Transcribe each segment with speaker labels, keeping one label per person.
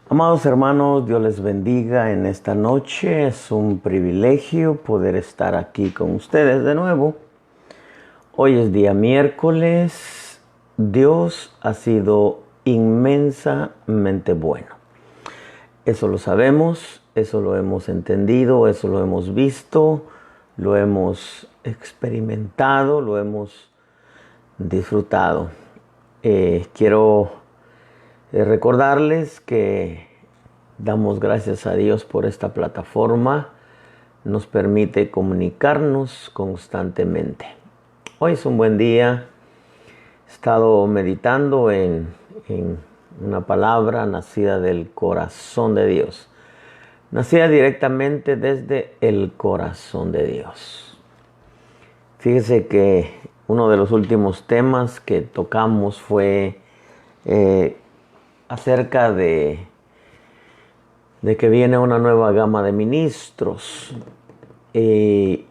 Speaker 1: Amados hermanos, Dios les bendiga en esta noche. Es un privilegio poder estar aquí con ustedes de nuevo. Hoy es día miércoles. Dios ha sido inmensamente bueno. Eso lo sabemos, eso lo hemos entendido, eso lo hemos visto, lo hemos experimentado, lo hemos disfrutado. Quiero recordarles que damos gracias a Dios por esta plataforma. Nos permite comunicarnos constantemente. Hoy es un buen día. He estado meditando en una palabra nacida del corazón de Dios. Nacida directamente desde el corazón de Dios. Fíjese que uno de los últimos temas que tocamos fue acerca de que viene una nueva gama de ministros y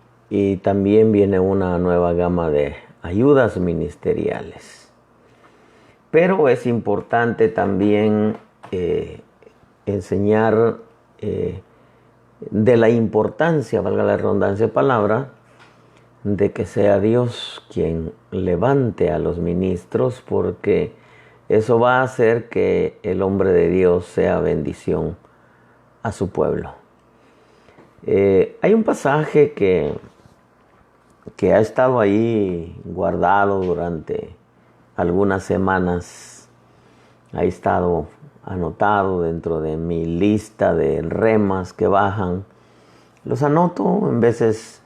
Speaker 1: también viene una nueva gama de ayudas ministeriales. Pero es importante también enseñar de la importancia, valga la redundancia de palabra, de que sea Dios quien levante a los ministros, porque eso va a hacer que el hombre de Dios sea bendición a su pueblo. Hay un pasaje que ha estado ahí guardado durante algunas semanas. Ha estado anotado dentro de mi lista de remas que bajan. Los anoto en veces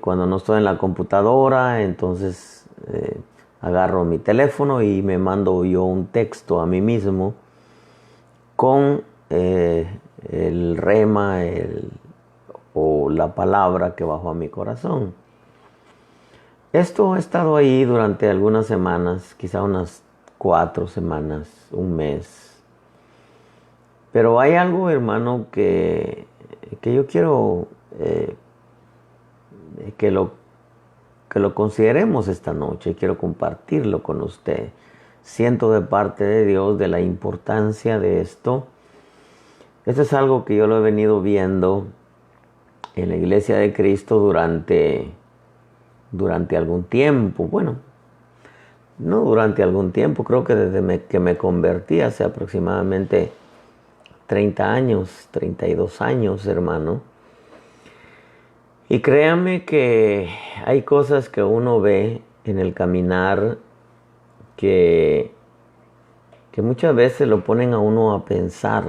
Speaker 1: cuando no estoy en la computadora, entonces agarro mi teléfono y me mando yo un texto a mí mismo con el rema o la palabra que bajó a mi corazón. Esto ha estado ahí durante algunas semanas, quizá unas 4 semanas, un mes. Pero hay algo, hermano, que yo quiero que lo consideremos esta noche. Quiero compartirlo con usted. Siento de parte de Dios de la importancia de esto. Esto es algo que yo lo he venido viendo en la Iglesia de Cristo durante algún tiempo. Bueno, no durante algún tiempo, creo que desde que me convertí hace aproximadamente 30 años, 32 años, hermano. Y créame que hay cosas que uno ve en el caminar que muchas veces lo ponen a uno a pensar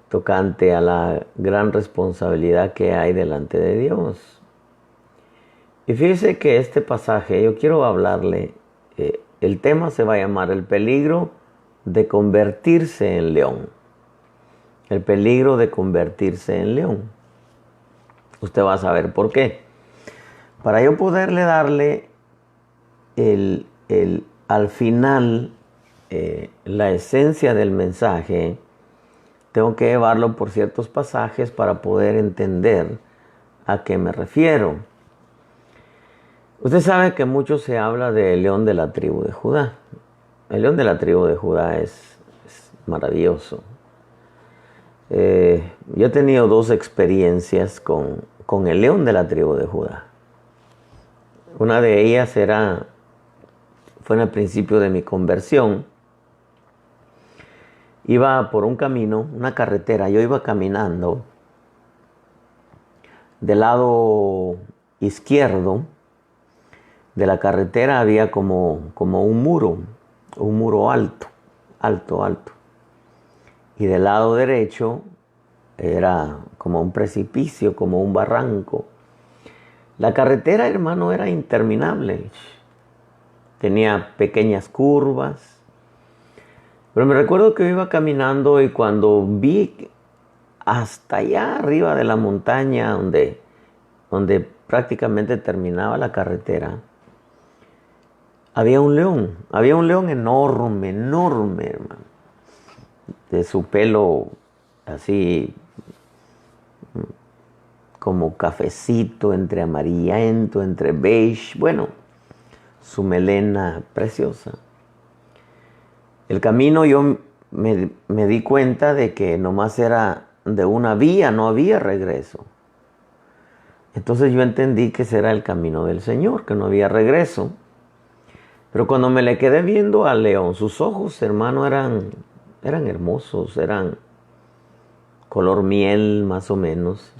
Speaker 1: tocante a la gran responsabilidad que hay delante de Dios. Y fíjese que este pasaje, yo quiero hablarle, el tema se va a llamar el peligro de convertirse en león. El peligro de convertirse en león. Usted va a saber por qué. Para yo poderle darle al final la esencia del mensaje, tengo que llevarlo por ciertos pasajes para poder entender a qué me refiero. Usted sabe que mucho se habla del león de la tribu de Judá. El león de la tribu de Judá es maravilloso. Yo he tenido 2 experiencias con el león de la tribu de Judá. Una de ellas fue en el principio de mi conversión. Iba por un camino, una carretera, yo iba caminando. Del lado izquierdo de la carretera había como un muro alto. Y del lado derecho era como un precipicio, como un barranco. La carretera, hermano, era interminable. Tenía pequeñas curvas. Pero me recuerdo que iba caminando y cuando vi hasta allá arriba de la montaña donde prácticamente terminaba la carretera, había un león enorme, hermano, de su pelo así como cafecito, entre amarillento, entre beige, bueno, su melena preciosa. El camino yo me di cuenta de que nomás era de una vía, no había regreso. Entonces yo entendí que ese era el camino del Señor, que no había regreso. Pero cuando me le quedé viendo al león, sus ojos, hermano, eran hermosos, eran color miel más o menos,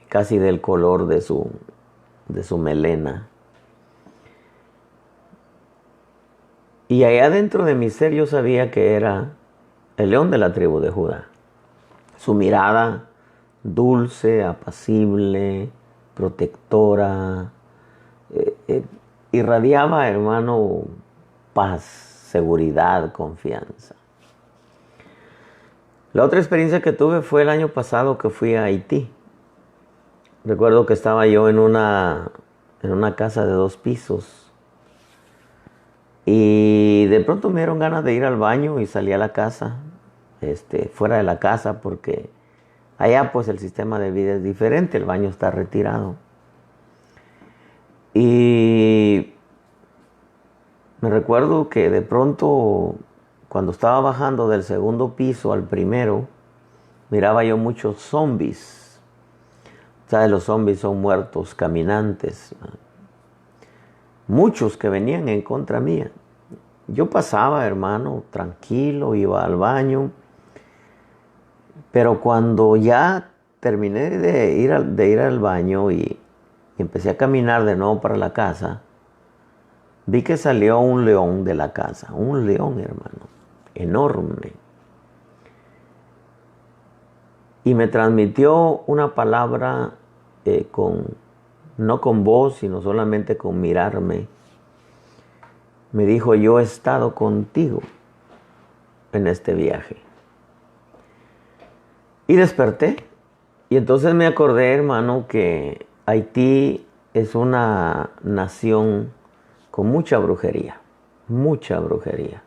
Speaker 1: casi del color de su melena. Y allá dentro de mi ser yo sabía que era el león de la tribu de Judá. Su mirada dulce, apacible, protectora, irradiaba, hermano, paz, seguridad, confianza. La otra experiencia que tuve fue el año pasado que fui a Haití. Recuerdo que estaba yo en una casa de 2 pisos y de pronto me dieron ganas de ir al baño y salí a la casa, fuera de la casa, porque allá pues el sistema de vida es diferente, el baño está retirado. Y me recuerdo que de pronto, cuando estaba bajando del 2.º piso al primero, miraba yo muchos zombies. ¿Sabes? Los zombies son muertos caminantes. Muchos que venían en contra mía. Yo pasaba, hermano, tranquilo, iba al baño. Pero cuando ya terminé de ir al baño y empecé a caminar de nuevo para la casa, vi que salió un león de la casa. Un león, hermano, enorme. Y me transmitió una palabra no con voz, sino solamente con mirarme. Me dijo: yo he estado contigo en este viaje. Y desperté. Y entonces me acordé, hermano, que Haití es una nación con mucha brujería. Mucha brujería.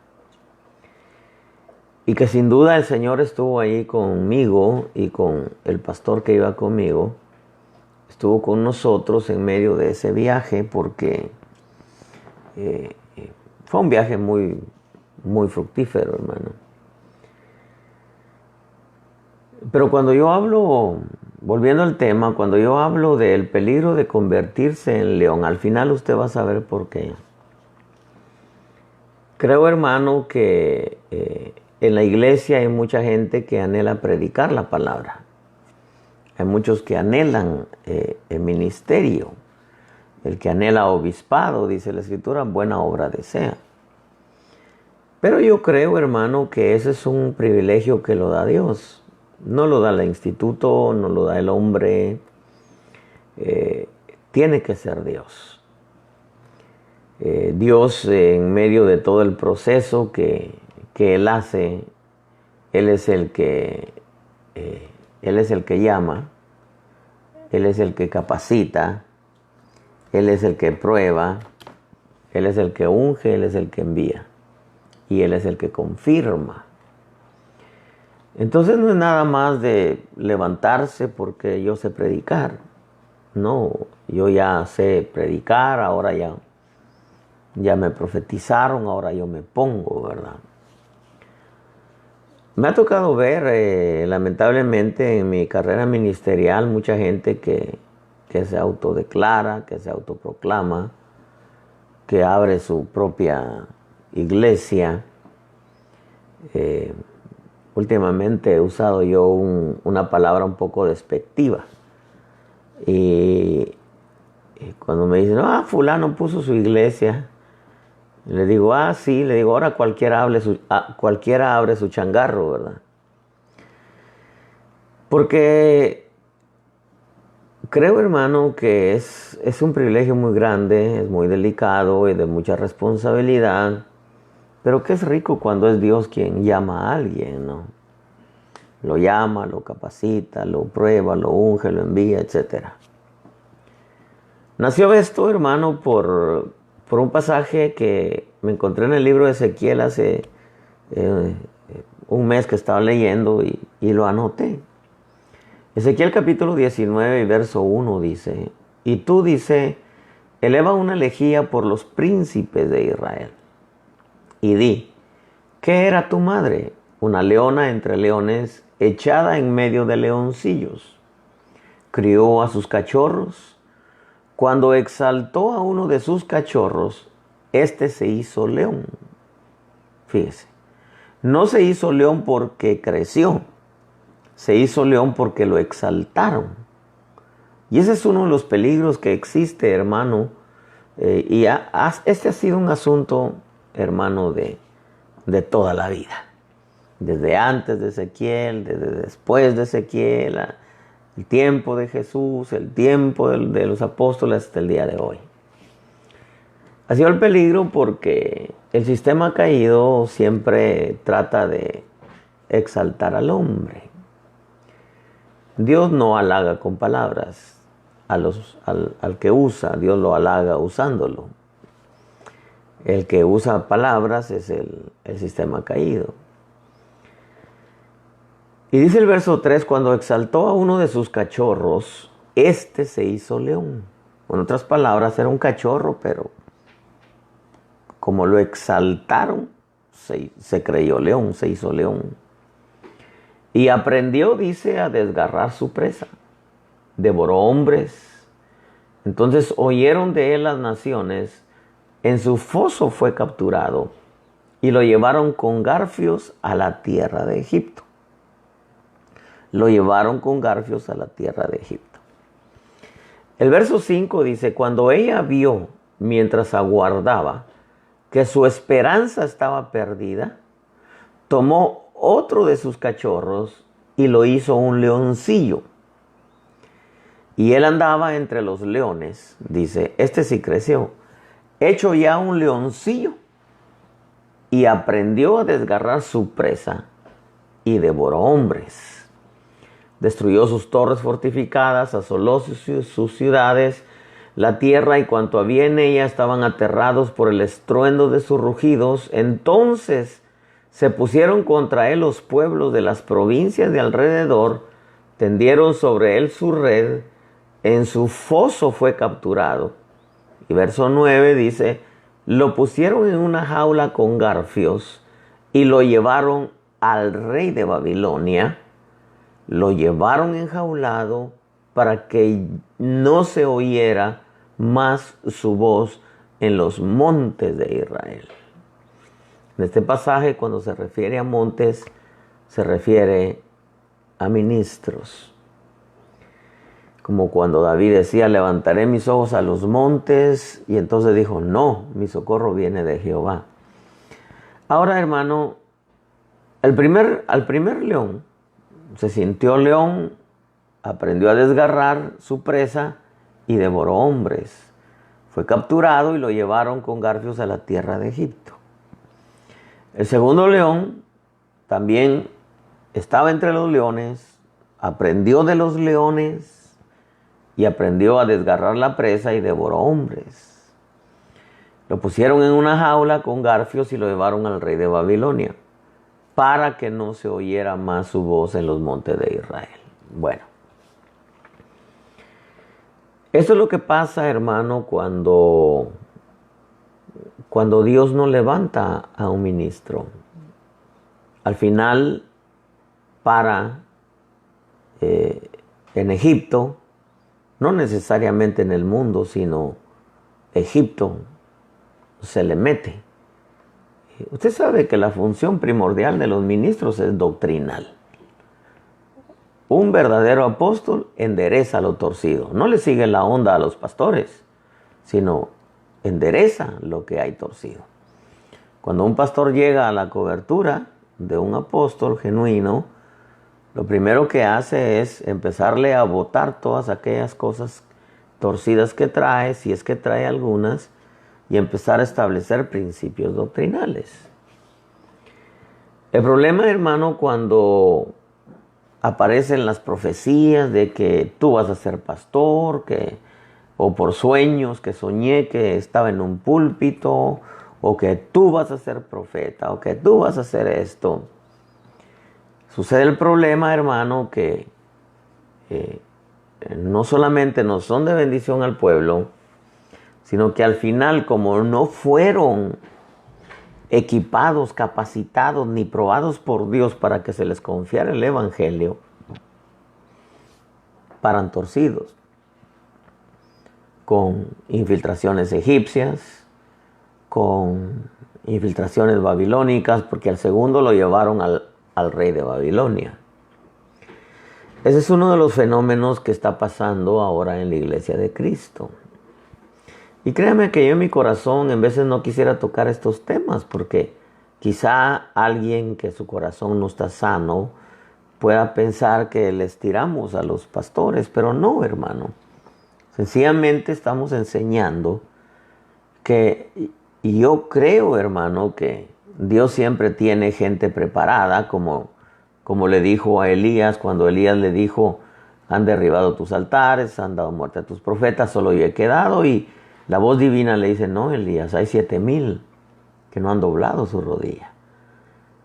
Speaker 1: Y que sin duda el Señor estuvo ahí conmigo y con el pastor que iba conmigo. Estuvo con nosotros en medio de ese viaje, porque fue un viaje muy, muy fructífero, hermano. Pero cuando yo hablo, volviendo al tema, cuando yo hablo del peligro de convertirse en león, al final usted va a saber por qué. Creo, hermano, que en la iglesia hay mucha gente que anhela predicar la palabra. Hay muchos que anhelan el ministerio. El que anhela obispado, dice la Escritura, buena obra desea. Pero yo creo, hermano, que ese es un privilegio que lo da Dios. No lo da el instituto, no lo da el hombre. Tiene que ser Dios. Dios, en medio de todo el proceso que Él hace, Él es el que llama, Él es el que capacita, Él es el que prueba, Él es el que unge, Él es el que envía y Él es el que confirma. Entonces no es nada más de levantarse porque yo sé predicar. No, yo ya sé predicar, ahora ya me profetizaron, ahora yo me pongo, ¿verdad? Me ha tocado ver, lamentablemente, en mi carrera ministerial, mucha gente que se autodeclara, que se autoproclama, que abre su propia iglesia. Últimamente he usado yo una palabra un poco despectiva. Y cuando me dicen: fulano puso su iglesia, le digo: sí, le digo, ahora cualquiera abre su changarro, ¿verdad? Porque creo, hermano, que es un privilegio muy grande, es muy delicado y de mucha responsabilidad, pero que es rico cuando es Dios quien llama a alguien, ¿no? Lo llama, lo capacita, lo prueba, lo unge, lo envía, etc. Nació esto, hermano, por un pasaje que me encontré en el libro de Ezequiel hace un mes que estaba leyendo y lo anoté. Ezequiel capítulo 19 y verso 1 dice: y tú, dice, eleva una elegía por los príncipes de Israel y di ¿Qué era tu madre? Una leona entre leones, echada en medio de leoncillos. Crió a sus cachorros. Cuando exaltó a uno de sus cachorros, éste se hizo león. Fíjese, no se hizo león porque creció, se hizo león porque lo exaltaron. Y ese es uno de los peligros que existe, hermano. Este ha sido un asunto, hermano, de toda la vida. Desde antes de Ezequiel, desde después de Ezequiel, el tiempo de Jesús, el tiempo de los apóstoles hasta el día de hoy. Ha sido el peligro porque el sistema caído siempre trata de exaltar al hombre. Dios no halaga con palabras al que usa, Dios lo halaga usándolo. El que usa palabras es el sistema caído. Y dice el verso 3, cuando exaltó a uno de sus cachorros, éste se hizo león. En otras palabras, era un cachorro, pero como lo exaltaron, se creyó león, se hizo león. Y aprendió, dice, a desgarrar su presa. Devoró hombres. Entonces oyeron de él las naciones. En su foso fue capturado y lo llevaron con garfios a la tierra de Egipto. Lo llevaron con garfios a la tierra de Egipto. El verso 5 dice, cuando ella vio, mientras aguardaba, que su esperanza estaba perdida, tomó otro de sus cachorros y lo hizo un leoncillo. Y él andaba entre los leones, dice, este sí creció, hecho ya un leoncillo, y aprendió a desgarrar su presa y devoró hombres. Destruyó sus torres fortificadas, asoló sus ciudades, la tierra y cuanto había en ella estaban aterrados por el estruendo de sus rugidos. Entonces se pusieron contra él los pueblos de las provincias de alrededor, tendieron sobre él su red, en su foso fue capturado. Y verso 9 dice, lo pusieron en una jaula con garfios y lo llevaron al rey de Babilonia. Lo llevaron enjaulado para que no se oyera más su voz en los montes de Israel. En este pasaje, cuando se refiere a montes, se refiere a ministros. Como cuando David decía, levantaré mis ojos a los montes, y entonces dijo, no, mi socorro viene de Jehová. Ahora, hermano, al primer león se sintió león, aprendió a desgarrar su presa y devoró hombres. Fue capturado y lo llevaron con garfios a la tierra de Egipto. El segundo león también estaba entre los leones, aprendió de los leones y aprendió a desgarrar la presa y devoró hombres. Lo pusieron en una jaula con garfios y lo llevaron al rey de Babilonia para que no se oyera más su voz en los montes de Israel. Bueno, esto es lo que pasa, hermano, cuando Dios no levanta a un ministro. Al final, en Egipto, no necesariamente en el mundo, sino Egipto se le mete. Usted sabe que la función primordial de los ministros es doctrinal. Un verdadero apóstol endereza lo torcido. No le sigue la onda a los pastores, sino endereza lo que hay torcido. Cuando un pastor llega a la cobertura de un apóstol genuino, lo primero que hace es empezarle a botar todas aquellas cosas torcidas que trae, si es que trae algunas, y empezar a establecer principios doctrinales. El problema, hermano, cuando aparecen las profecías de que tú vas a ser pastor, o por sueños que soñé que estaba en un púlpito, o que tú vas a ser profeta, o que tú vas a hacer esto. Sucede el problema, hermano, que no solamente no son de bendición al pueblo, sino que al final, como no fueron equipados, capacitados, ni probados por Dios para que se les confiara el Evangelio, paran torcidos, con infiltraciones egipcias, con infiltraciones babilónicas, porque al segundo lo llevaron al rey de Babilonia. Ese es uno de los fenómenos que está pasando ahora en la iglesia de Cristo. Y créame que yo en mi corazón en veces no quisiera tocar estos temas, porque quizá alguien que su corazón no está sano pueda pensar que les tiramos a los pastores, pero no, hermano. Sencillamente estamos enseñando que, y yo creo, hermano, que Dios siempre tiene gente preparada, como le dijo a Elías, cuando Elías le dijo, han derribado tus altares, han dado muerte a tus profetas, solo yo he quedado. Y la voz divina le dice, no, Elías, hay 7,000 que no han doblado su rodilla.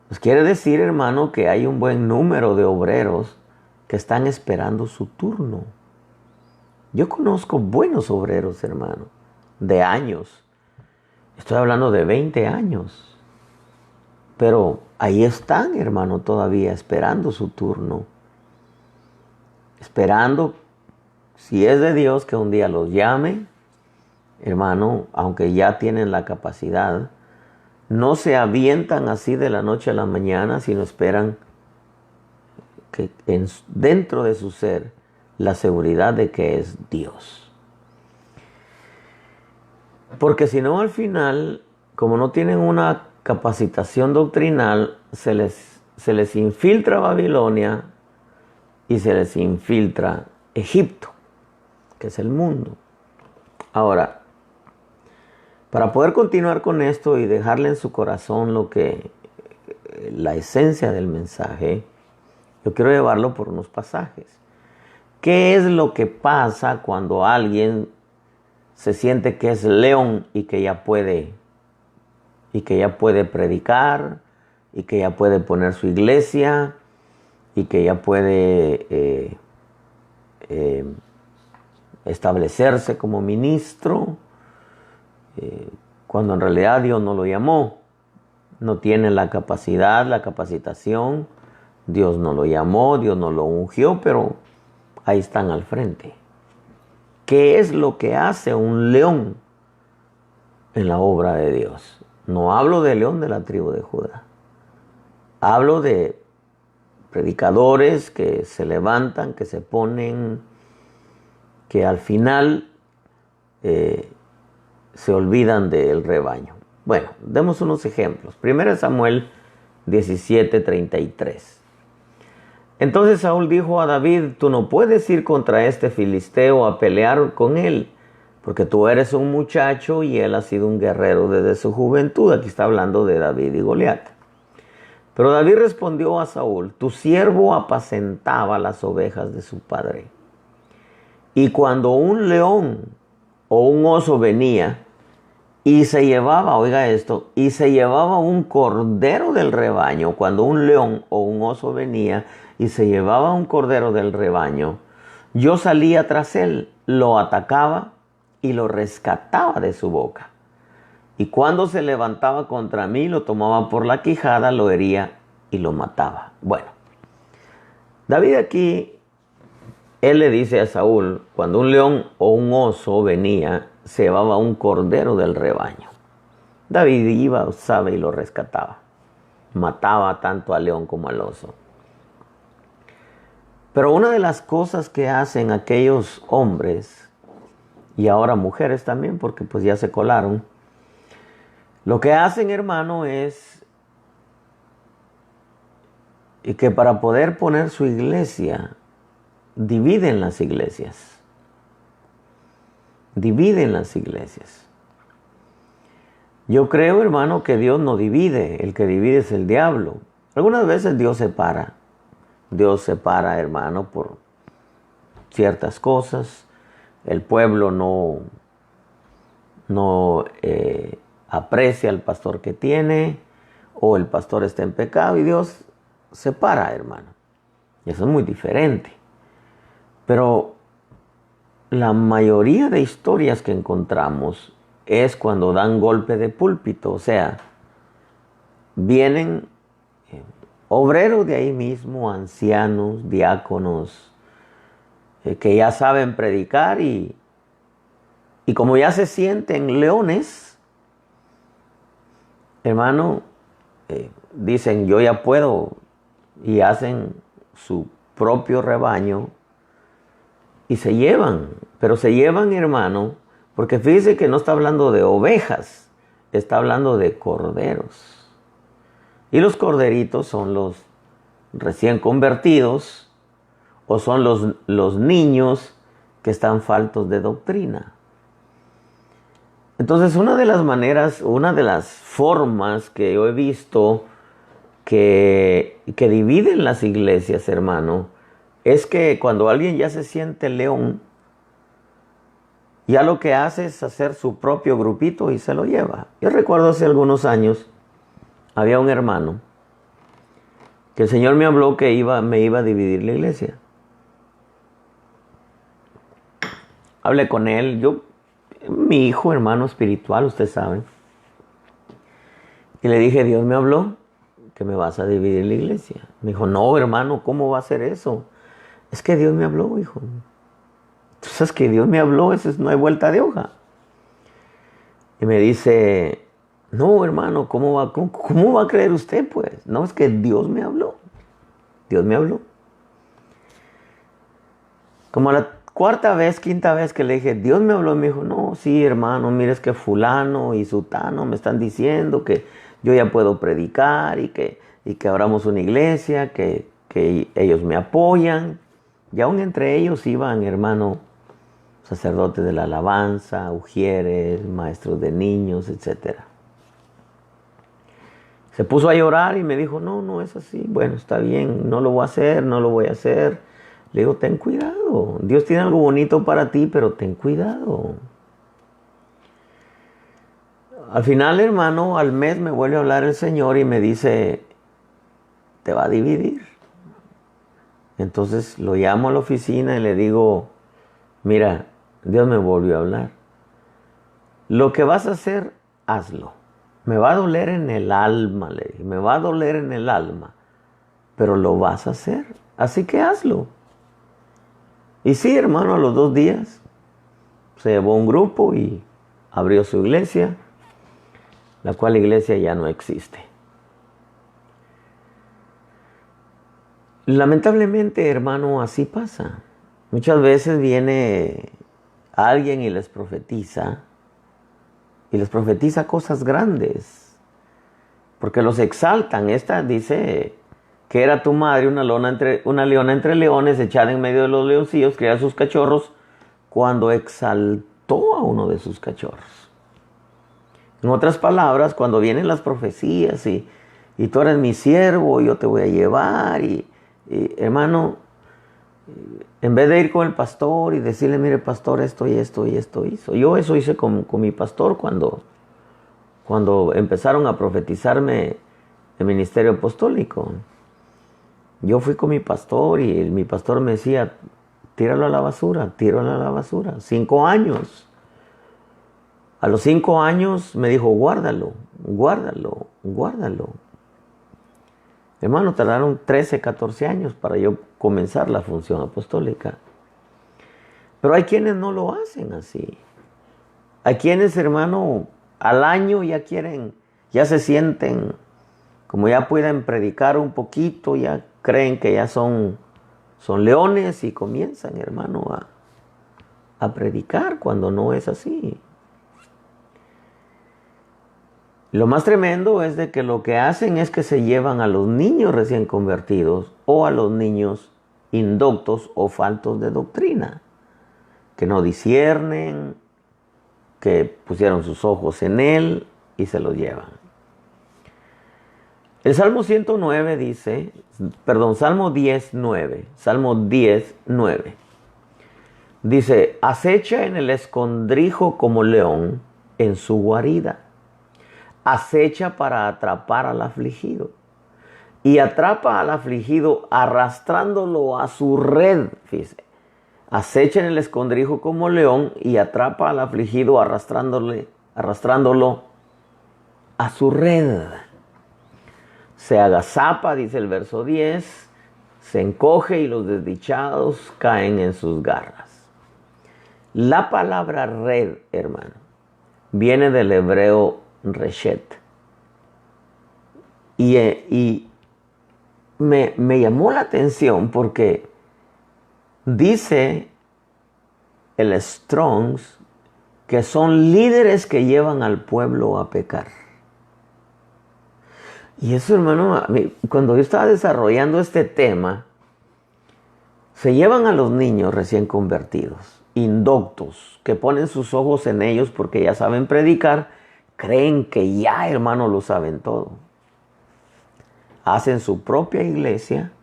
Speaker 1: Pues quiere decir, hermano, que hay un buen número de obreros que están esperando su turno. Yo conozco buenos obreros, hermano, de años. Estoy hablando de 20 años. Pero ahí están, hermano, todavía esperando su turno. Esperando, si es de Dios, que un día los llame. Hermano, aunque ya tienen la capacidad, no se avientan así de la noche a la mañana, sino esperan que dentro de su ser la seguridad de que es Dios. Porque si no, al final, como no tienen una capacitación doctrinal, se les infiltra Babilonia y se les infiltra Egipto, que es el mundo. Ahora, para poder continuar con esto y dejarle en su corazón la esencia del mensaje, yo quiero llevarlo por unos pasajes. ¿Qué es lo que pasa cuando alguien se siente que es león y que ya puede predicar, y que ya puede poner su iglesia, y que ya puede establecerse como ministro, cuando en realidad Dios no lo llamó? No tiene la capacidad, la capacitación, Dios no lo llamó, Dios no lo ungió, pero ahí están al frente. ¿Qué es lo que hace un león en la obra de Dios? No hablo de león de la tribu de Judá. Hablo de predicadores que se levantan, que se ponen, que al final se olvidan del rebaño. Bueno, demos unos ejemplos. 1 Samuel 17:33. Entonces Saúl dijo a David, tú no puedes ir contra este filisteo a pelear con él, porque tú eres un muchacho y él ha sido un guerrero desde su juventud. Aquí está hablando de David y Goliat. Pero David respondió a Saúl, tu siervo apacentaba las ovejas de su padre. Y cuando un león o un oso venía y se llevaba, oiga esto, y se llevaba un cordero del rebaño, cuando un león o un oso venía y se llevaba un cordero del rebaño, yo salía tras él, lo atacaba y lo rescataba de su boca. Y cuando se levantaba contra mí, lo tomaba por la quijada, lo hería y lo mataba. Bueno, David aquí, él le dice a Saúl, cuando un león o un oso venía, se llevaba un cordero del rebaño. David iba, sabe, y lo rescataba. Mataba tanto al león como al oso. Pero una de las cosas que hacen aquellos hombres, y ahora mujeres también, porque pues ya se colaron, lo que hacen, hermano, es que para poder poner su iglesia, dividen las iglesias. Dividen las iglesias. Yo creo, hermano, que Dios no divide. El que divide es el diablo. Algunas veces Dios separa. Dios separa, hermano, por ciertas cosas. El pueblo no aprecia al pastor que tiene, o el pastor está en pecado y Dios separa, hermano. Y eso es muy diferente. Pero la mayoría de historias que encontramos es cuando dan golpe de púlpito, o sea, vienen obreros de ahí mismo, ancianos, diáconos, que ya saben predicar y como ya se sienten leones, hermano, dicen yo ya puedo y hacen su propio rebaño y se llevan, pero se llevan, hermano, porque fíjese que no está hablando de ovejas, está hablando de corderos. Y los corderitos son los recién convertidos o son los niños que están faltos de doctrina. Entonces, una de las formas que yo he visto que dividen las iglesias, hermano, es que cuando alguien ya se siente león, ya lo que hace es hacer su propio grupito y se lo lleva. Yo recuerdo hace algunos años, había un hermano que el Señor me habló que me iba a dividir la iglesia. Hablé con él, mi hijo, hermano espiritual, usted sabe. Y le dije, Dios me habló que me vas a dividir la iglesia. Me dijo, no, hermano, ¿cómo va a ser eso? Es que Dios me habló, hijo. Tú sabes que Dios me habló, no hay vuelta de hoja. Y me dice, no, hermano, ¿cómo va a creer usted, pues? No, es que Dios me habló. Dios me habló. Como a la quinta vez que le dije, Dios me habló, me dijo, no, sí, hermano, mire, es que fulano y sutano me están diciendo que yo ya puedo predicar y que abramos una iglesia, que ellos me apoyan. Y aún entre ellos iban, hermano, sacerdotes de la alabanza, ujieres, maestros de niños, etc. Se puso a llorar y me dijo, no es así. Bueno, está bien, no lo voy a hacer. Le digo, ten cuidado. Dios tiene algo bonito para ti, pero ten cuidado. Al final, hermano, al mes me vuelve a hablar el Señor y me dice, te va a dividir. Entonces lo llamo a la oficina y le digo, mira, Dios me volvió a hablar. Lo que vas a hacer, hazlo. Me va a doler en el alma, le dije, me va a doler en el alma, pero lo vas a hacer. Así que hazlo. Y sí, hermano, a los 2 días se llevó un grupo y abrió su iglesia, la cual iglesia ya no existe. Lamentablemente, hermano, así pasa. Muchas veces viene alguien y les profetiza cosas grandes, porque los exaltan. Esta dice que era tu madre una leona entre leones, echada en medio de los leoncillos, criaba sus cachorros, cuando exaltó a uno de sus cachorros. En otras palabras, cuando vienen las profecías y tú eres mi siervo, yo te voy a llevar, y hermano, en vez de ir con el pastor y decirle, mire pastor, esto y esto y esto hizo. Yo eso hice con mi pastor cuando empezaron a profetizarme el ministerio apostólico. Yo fui con mi pastor y mi pastor me decía, tíralo a la basura, tíralo a la basura. 5 años. A los 5 años me dijo, guárdalo, guárdalo, guárdalo. Hermano, tardaron 13, 14 años para yo comenzar la función apostólica. Pero hay quienes no lo hacen así. Hay quienes, hermano, al año ya se sienten, como ya pueden predicar un poquito, ya creen que ya son leones y comienzan, hermano, a predicar cuando no es así. Lo más tremendo es de que lo que hacen es que se llevan a los niños recién convertidos o a los niños indoctos o faltos de doctrina, que no disciernen, que pusieron sus ojos en él y se los llevan. El Salmo 109 dice, Salmo 10:9, Salmo 10:9, dice, acecha en el escondrijo como león en su guarida. Acecha para atrapar al afligido. Y atrapa al afligido arrastrándolo a su red. Fíjese. Acecha en el escondrijo como león y atrapa al afligido arrastrándolo a su red. se agazapa, dice el verso 10, se encoge y los desdichados caen en sus garras. La palabra red, hermano, viene del hebreo reshet. Y me llamó la atención porque dice el Strong's que son líderes que llevan al pueblo a pecar. Y eso, hermano, cuando yo estaba desarrollando este tema, se llevan a los niños recién convertidos, indoctos, que ponen sus ojos en ellos porque ya saben predicar, creen que ya, hermano, lo saben todo. Hacen su propia iglesia,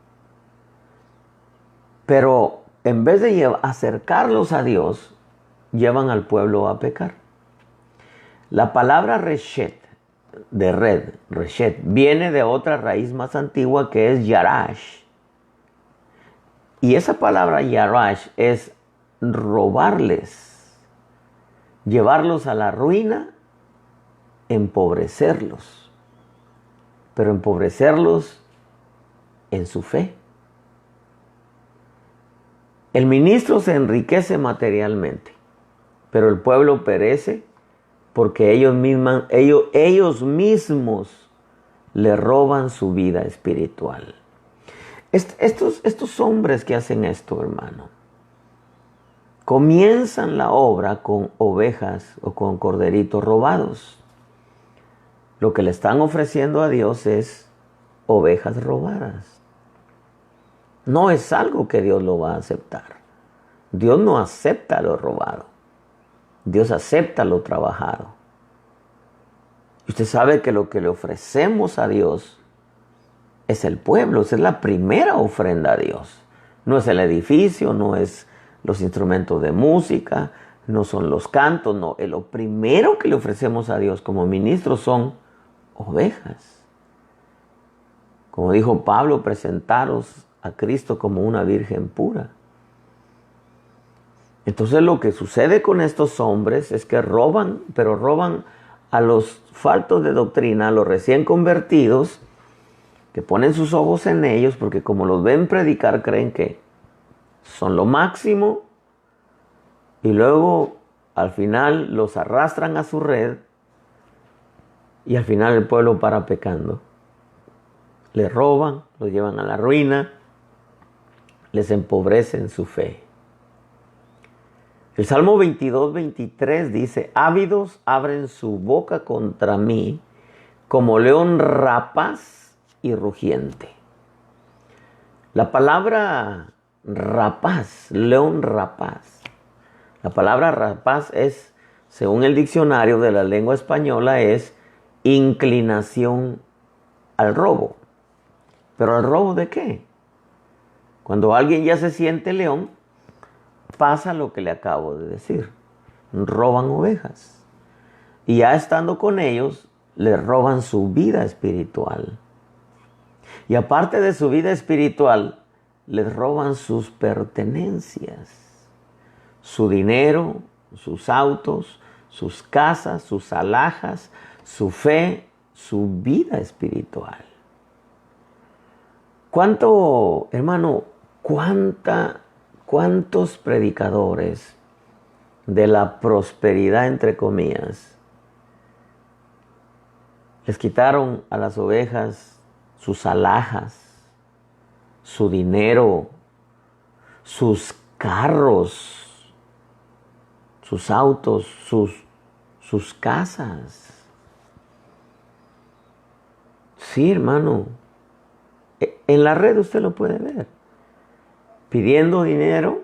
Speaker 1: pero en vez de acercarlos a Dios, llevan al pueblo a pecar. La palabra reshet, de red, reshet, viene de otra raíz más antigua que es yarash. Y esa palabra yarash es robarles, llevarlos a la ruina, empobrecerlos, pero empobrecerlos en su fe. El ministro se enriquece materialmente, pero el pueblo perece porque ellos mismos le roban su vida espiritual. Estos hombres que hacen esto, hermano, comienzan la obra con ovejas o con corderitos robados. Lo que le están ofreciendo a Dios es ovejas robadas. No es algo que Dios lo va a aceptar. Dios no acepta lo robado. Dios acepta lo trabajado. Y usted sabe que lo que le ofrecemos a Dios es el pueblo. Esa es la primera ofrenda a Dios. No es el edificio, no es los instrumentos de música, no son los cantos, no. Lo primero que le ofrecemos a Dios como ministros son ovejas. Como dijo Pablo, presentaros a Cristo como una virgen pura. Entonces lo que sucede con estos hombres es que roban, pero roban a los faltos de doctrina, a los recién convertidos, que ponen sus ojos en ellos porque como los ven predicar creen que son lo máximo y luego al final los arrastran a su red y al final el pueblo para pecando. Les roban, los llevan a la ruina, les empobrecen su fe. El Salmo 22, 23 dice, ávidos abren su boca contra mí como león rapaz y rugiente. La palabra rapaz, león rapaz. La palabra rapaz es, según el diccionario de la lengua española, es inclinación al robo. ¿Pero al robo de qué? Cuando alguien ya se siente león, pasa lo que le acabo de decir. Roban ovejas. Y ya estando con ellos, les roban su vida espiritual. Y aparte de su vida espiritual, les roban sus pertenencias. Su dinero, sus autos, sus casas, sus alhajas, su fe, su vida espiritual. ¿Cuánto, hermano, cuántos predicadores de la prosperidad, entre comillas, les quitaron a las ovejas sus alhajas, su dinero, sus carros, sus autos, sus casas? Sí, hermano. En la red usted lo puede ver. Pidiendo dinero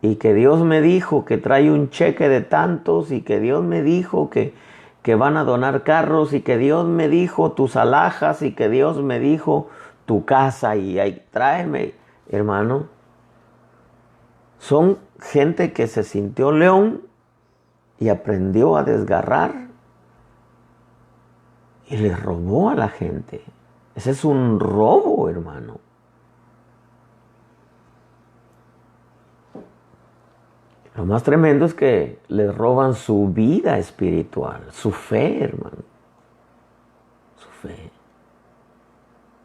Speaker 1: y que Dios me dijo que trae un cheque de tantos y que Dios me dijo que van a donar carros y que Dios me dijo tus alhajas y que Dios me dijo tu casa y ahí tráeme, hermano. Son gente que se sintió león y aprendió a desgarrar y le robó a la gente. Ese es un robo, hermano. Lo más tremendo es que les roban su vida espiritual, su fe, hermano. Su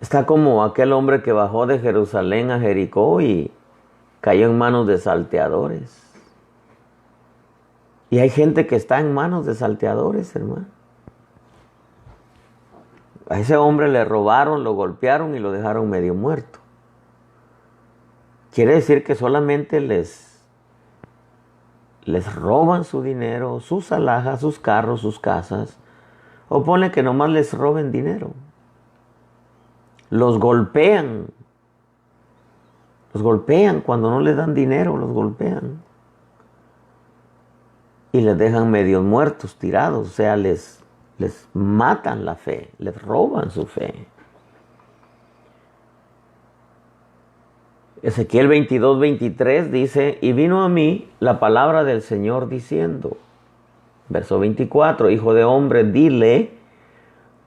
Speaker 1: Está como aquel hombre que bajó de Jerusalén a Jericó y cayó en manos de salteadores. Y hay gente que está en manos de salteadores, hermano. A ese hombre le robaron, lo golpearon y lo dejaron medio muerto. Quiere decir que solamente les roban su dinero, sus alhajas, sus carros, sus casas. O pone que nomás les roben dinero. Los golpean. Los golpean cuando no les dan dinero, los golpean. Y les dejan medio muertos, tirados. O sea, les matan la fe, les roban su fe. Ezequiel 22:23 dice, y vino a mí la palabra del Señor diciendo, verso 24, hijo de hombre, dile,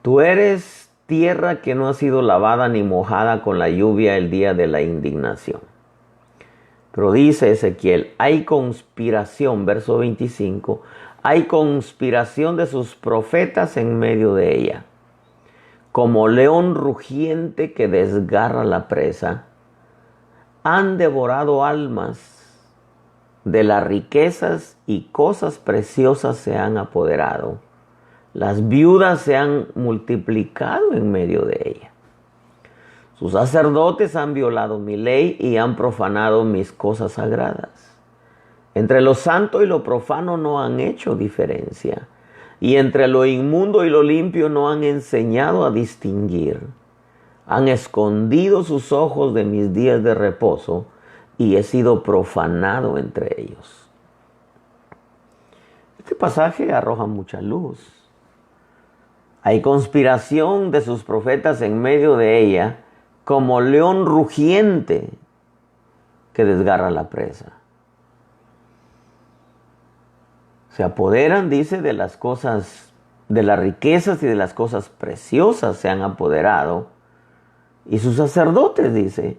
Speaker 1: tú eres tierra que no ha sido lavada ni mojada con la lluvia el día de la indignación. Pero dice Ezequiel, hay conspiración, verso 25, hay conspiración de sus profetas en medio de ella, como león rugiente que desgarra la presa. Han devorado almas, de las riquezas y cosas preciosas se han apoderado. Las viudas se han multiplicado en medio de ella. Sus sacerdotes han violado mi ley y han profanado mis cosas sagradas. Entre lo santo y lo profano no han hecho diferencia, y entre lo inmundo y lo limpio no han enseñado a distinguir. Han escondido sus ojos de mis días de reposo y he sido profanado entre ellos. Este pasaje arroja mucha luz. Hay conspiración de sus profetas en medio de ella, como león rugiente que desgarra la presa. Se apoderan, dice, de las cosas, de las riquezas y de las cosas preciosas se han apoderado. Y sus sacerdotes, dice,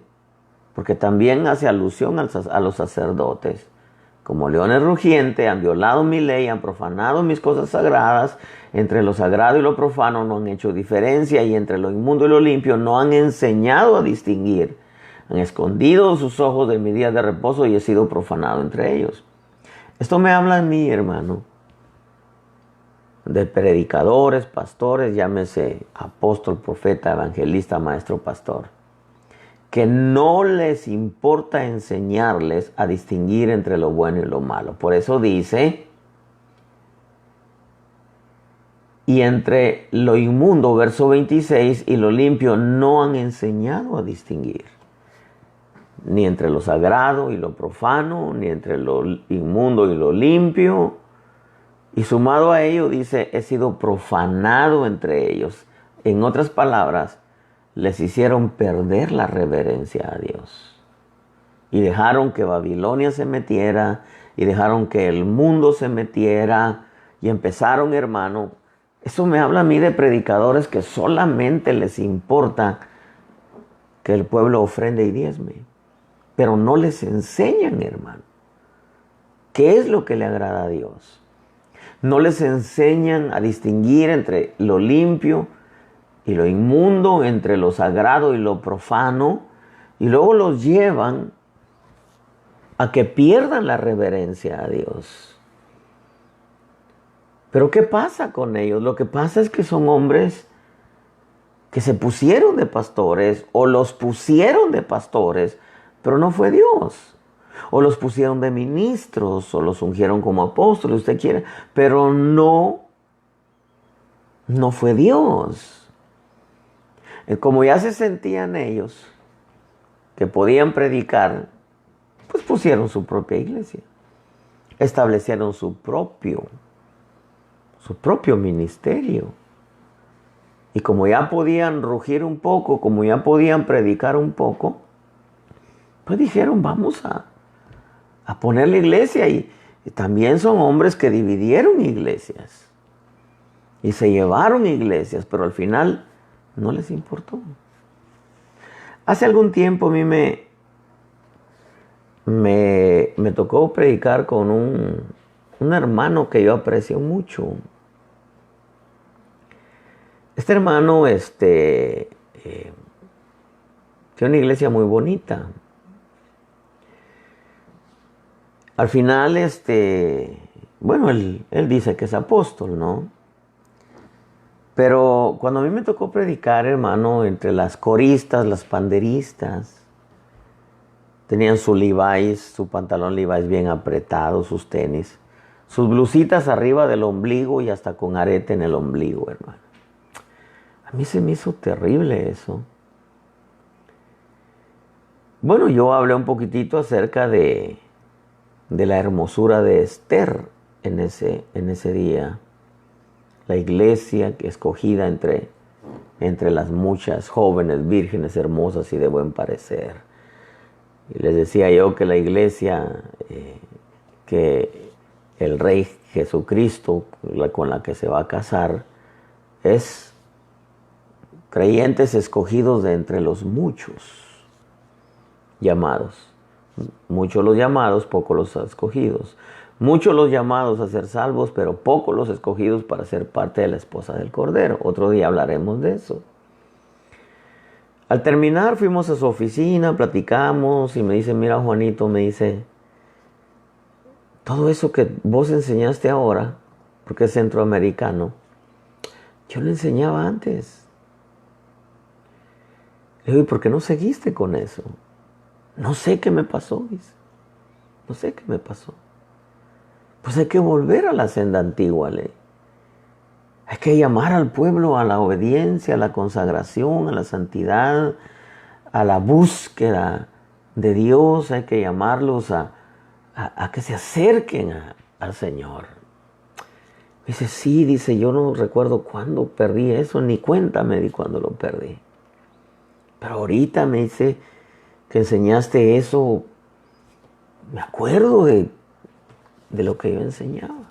Speaker 1: porque también hace alusión a los sacerdotes, como leones rugientes, han violado mi ley, han profanado mis cosas sagradas, entre lo sagrado y lo profano no han hecho diferencia, y entre lo inmundo y lo limpio no han enseñado a distinguir. Han escondido sus ojos de mi día de reposo y he sido profanado entre ellos. Esto me habla a mí, hermano, de predicadores, pastores, llámese apóstol, profeta, evangelista, maestro, pastor, que no les importa enseñarles a distinguir entre lo bueno y lo malo. Por eso dice, y entre lo inmundo, verso 26, y lo limpio no han enseñado a distinguir. Ni entre lo sagrado y lo profano, ni entre lo inmundo y lo limpio. Y sumado a ello, dice, he sido profanado entre ellos. En otras palabras, les hicieron perder la reverencia a Dios. Y dejaron que Babilonia se metiera, y dejaron que el mundo se metiera, y empezaron, hermano, eso me habla a mí de predicadores que solamente les importa que el pueblo ofrende y diezme, pero no les enseñan, hermano, qué es lo que le agrada a Dios. No les enseñan a distinguir entre lo limpio y lo inmundo, entre lo sagrado y lo profano, y luego los llevan a que pierdan la reverencia a Dios. Pero ¿qué pasa con ellos? Lo que pasa es que son hombres que se pusieron de pastores o los pusieron de pastores, pero no fue Dios. O los pusieron de ministros, o los ungieron como apóstoles, usted quiere, pero no fue Dios. Como ya se sentían ellos que podían predicar, pues pusieron su propia iglesia. Establecieron su propio ministerio. Y como ya podían rugir un poco, como ya podían predicar un poco, pues dijeron, vamos a poner la iglesia. Y también son hombres que dividieron iglesias y se llevaron iglesias, pero al final no les importó. Hace algún tiempo a mí me tocó predicar con un hermano que yo aprecio mucho. Este hermano Tiene una iglesia muy bonita. Al final, bueno, él dice que es apóstol, ¿no? Pero cuando a mí me tocó predicar, hermano, entre las coristas, las panderistas, tenían su Levi's, su pantalón Levi's bien apretado, sus tenis, sus blusitas arriba del ombligo y hasta con arete en el ombligo, hermano. A mí se me hizo terrible eso. Bueno, yo hablé un poquitito acerca de la hermosura de Esther en ese día. La iglesia escogida entre las muchas jóvenes, vírgenes, hermosas y de buen parecer. Y les decía yo que la iglesia, que el Rey Jesucristo, con la que se va a casar, es creyentes escogidos de entre los muchos llamados. Muchos los llamados, pocos los escogidos. Muchos los llamados a ser salvos, pero pocos los escogidos para ser parte de la esposa del Cordero. Otro día hablaremos de eso. Al terminar fuimos a su oficina, platicamos y me dice, mira Juanito, me dice, todo eso que vos enseñaste ahora, porque es centroamericano, yo lo enseñaba antes. Le digo, ¿y por qué no seguiste con eso? No sé qué me pasó, dice. No sé qué me pasó. Pues hay que volver a la senda antigua, ley. Hay que llamar al pueblo a la obediencia, a la consagración, a la santidad, a la búsqueda de Dios. Hay que llamarlos a que se acerquen al Señor. Dice, sí, dice, yo no recuerdo cuándo perdí eso, ni cuenta me di cuándo lo perdí. Pero ahorita me dice que enseñaste eso, me acuerdo de lo que yo enseñaba.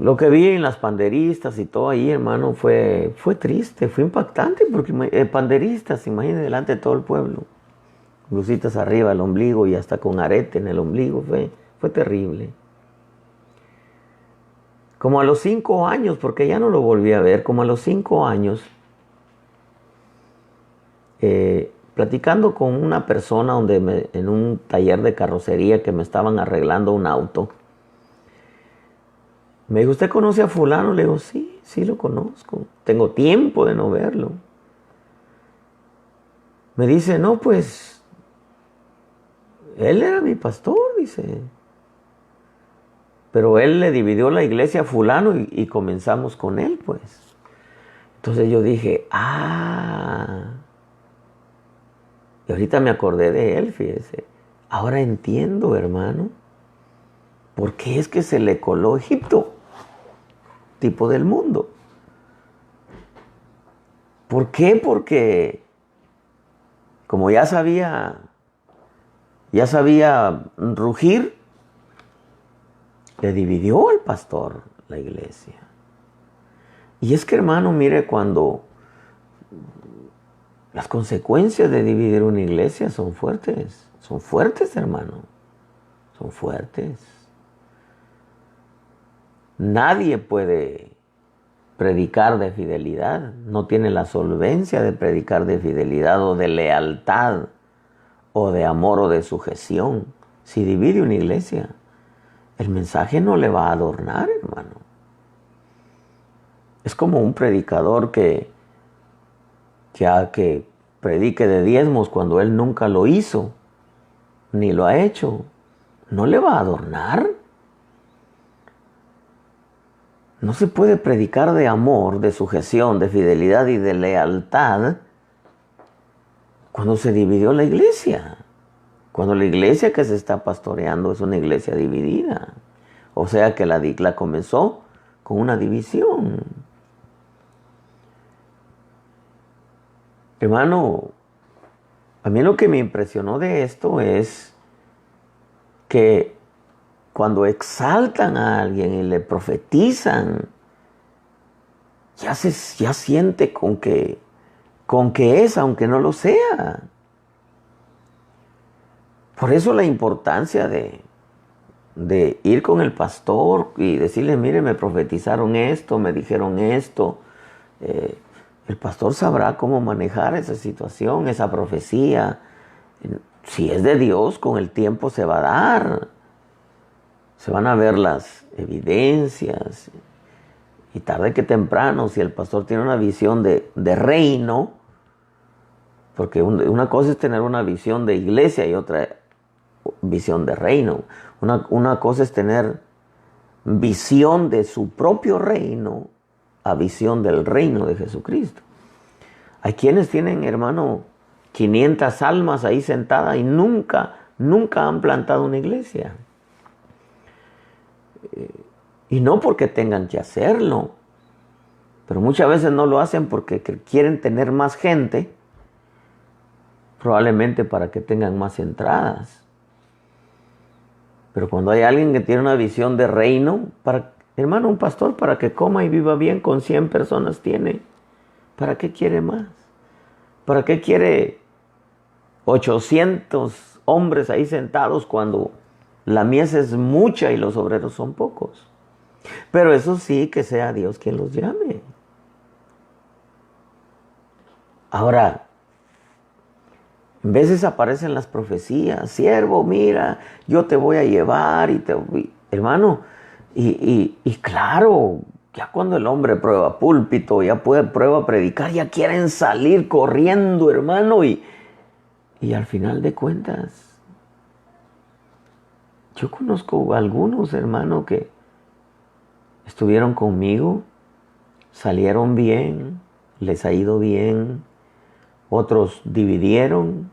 Speaker 1: Lo que vi en las panderistas y todo ahí, hermano, fue triste, fue impactante, porque panderistas, imagínense, delante de todo el pueblo. Blusitas arriba del ombligo y hasta con arete en el ombligo, fue terrible. Como a los 5 años, porque ya no lo volví a ver, como a los 5 años, platicando con una persona en un taller de carrocería que me estaban arreglando un auto, me dijo, ¿usted conoce a fulano? Le digo, sí, sí lo conozco, tengo tiempo de no verlo. Me dice, no, pues, él era mi pastor, dice. Pero él le dividió la iglesia a fulano y comenzamos con él, pues. Entonces yo dije, y ahorita me acordé de él, fíjese. Ahora entiendo, hermano, por qué es que se le coló Egipto, tipo del mundo. ¿Por qué? Porque como ya sabía rugir, le dividió al pastor la iglesia. Y es que, hermano, mire, cuando las consecuencias de dividir una iglesia son fuertes, hermano, son fuertes. Nadie puede predicar de fidelidad, no tiene la solvencia de predicar de fidelidad o de lealtad o de amor o de sujeción. Si divide una iglesia, el mensaje no le va a adornar, hermano. Es como un predicador que predique de diezmos cuando él nunca lo hizo, ni lo ha hecho. No le va a adornar. No se puede predicar de amor, de sujeción, de fidelidad y de lealtad cuando se dividió la iglesia. Cuando la iglesia que se está pastoreando es una iglesia dividida. O sea que la comenzó con una división. Hermano, a mí lo que me impresionó de esto es que cuando exaltan a alguien y le profetizan, ya siente con que es, aunque no lo sea. Por eso la importancia de ir con el pastor y decirle, mire, me profetizaron esto, me dijeron esto. el pastor sabrá cómo manejar esa situación, esa profecía. Si es de Dios, con el tiempo se va a dar. Se van a ver las evidencias. Y tarde que temprano, si el pastor tiene una visión de reino, porque una cosa es tener una visión de iglesia y otra visión de reino. Una cosa es tener visión de su propio reino a visión del reino de Jesucristo. Hay quienes tienen, hermano, 500 almas ahí sentadas y nunca han plantado una iglesia. Y no porque tengan que hacerlo, pero muchas veces no lo hacen porque quieren tener más gente, probablemente para que tengan más entradas. Pero cuando hay alguien que tiene una visión de reino, hermano, un pastor para que coma y viva bien con 100 personas tiene. ¿Para qué quiere más? ¿Para qué quiere 800 hombres ahí sentados cuando la mies es mucha y los obreros son pocos? Pero eso sí, que sea Dios quien los llame. Ahora, en veces aparecen las profecías: siervo, mira, yo te voy a llevar hermano, y claro, ya cuando el hombre prueba púlpito, ya prueba predicar, ya quieren salir corriendo, hermano, y al final de cuentas, yo conozco a algunos, hermano, que estuvieron conmigo, salieron bien, les ha ido bien. Otros dividieron.